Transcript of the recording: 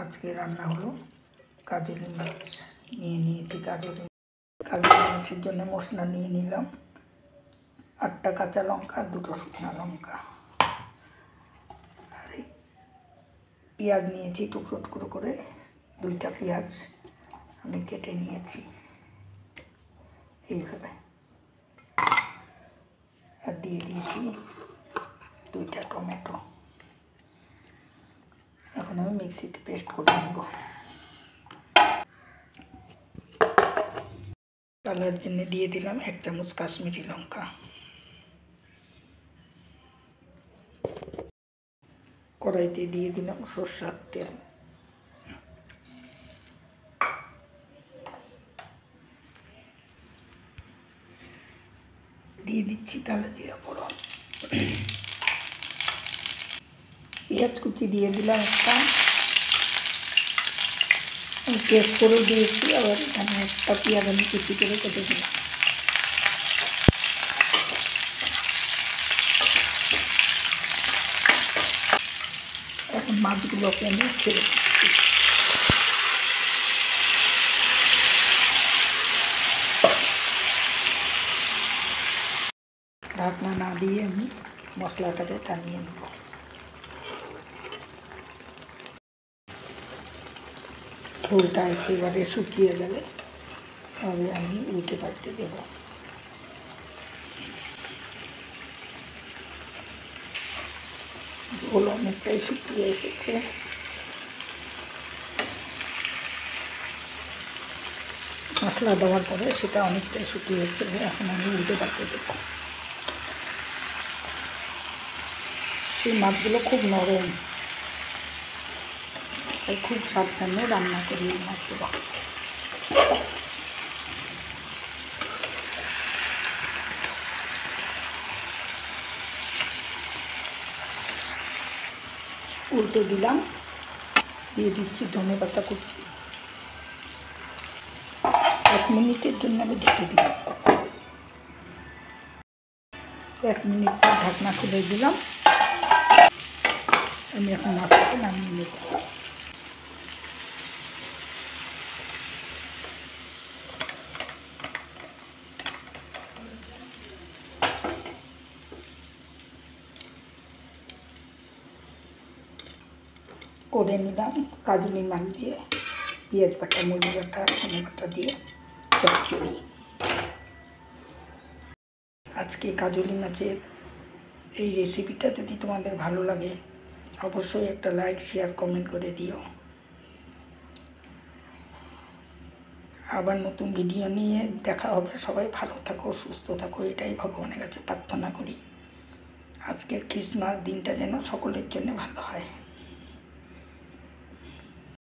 আজকে রান্না হলো কাজলি মাছ নিয়ে নিয়েছি। কাজলি মাছের জন্য মশলা নিয়ে নিলাম 8টা কাঁচা লঙ্কা, 2টো শুকনো লঙ্কা, আর পেঁয়াজ নিয়েছি টুকরো টুকরো করে। 2টা পেঁয়াজ আমি কেটে নিয়েছি এইভাবে, আর দিয়ে দিয়েছি 2টা টমেটো। এখন আমি মিক্সিতে পেস্ট করে নেব। কালার জন্য দিয়ে দিলাম 1 চামচ কাশ্মীরি লঙ্কা। কড়াইতে দিয়ে দিলাম সরষের তেল, দিয়ে দিচ্ছি কালো জিরা ফোড়ন, পেঁয়াজ কুচি দিয়ে দিলাম একটা, পেস্ট করে দিয়েছি। আবার এখানে একটা পেঁয়াজ আমি কুচি করে কেটে দিলাম। এখন মাছগুলোকে আমি ছেড়ে দিচ্ছি। ঢাকনা না দিয়ে আমি মশলাটাকে টানিয়ে নেব। ঝোলটা একেবারে শুকিয়ে গেলে তবে আমি উল্টে পাল্টে দেব। ঝোল অনেকটাই শুকিয়ে এসেছে। মশলা দেওয়ার পরে সেটা অনেকটাই শুকিয়েছে। এখন আমি উল্টে পাল্টে দেব। সেই মাছগুলো খুব নরম, তাই খুব সাবধানে রান্না করি এই মাছগুলো। উল্টে দিলাম, দিয়ে দিচ্ছি ধনেপাতা কুচি। 1 মিনিটের জন্য আমি ঢেকে দিলাম। 1 মিনিট পর ঢাকনা খুলে দিলাম। আমি এখন মাছটাকে নামিয়ে নেব। করে নিলাম কাজলি মাছ দিয়ে, পেঁয়াজ বাটা, মুরগি বাটা, ধনে বাটা দিয়ে চচ্চড়ি। আজকে কাজলি মাছের এই রেসিপিটা যদি তোমাদের ভালো লাগে অবশ্যই একটা লাইক, শেয়ার, কমেন্ট করে দিও। আবার নতুন ভিডিও নিয়ে দেখা হবে। সবাই ভালো থাকো, সুস্থ থাকো, এটাই ভগবানের কাছে প্রার্থনা করি। আজকের ক্রিসমাস দিনটা যেন সকলের জন্য ভালো হয়।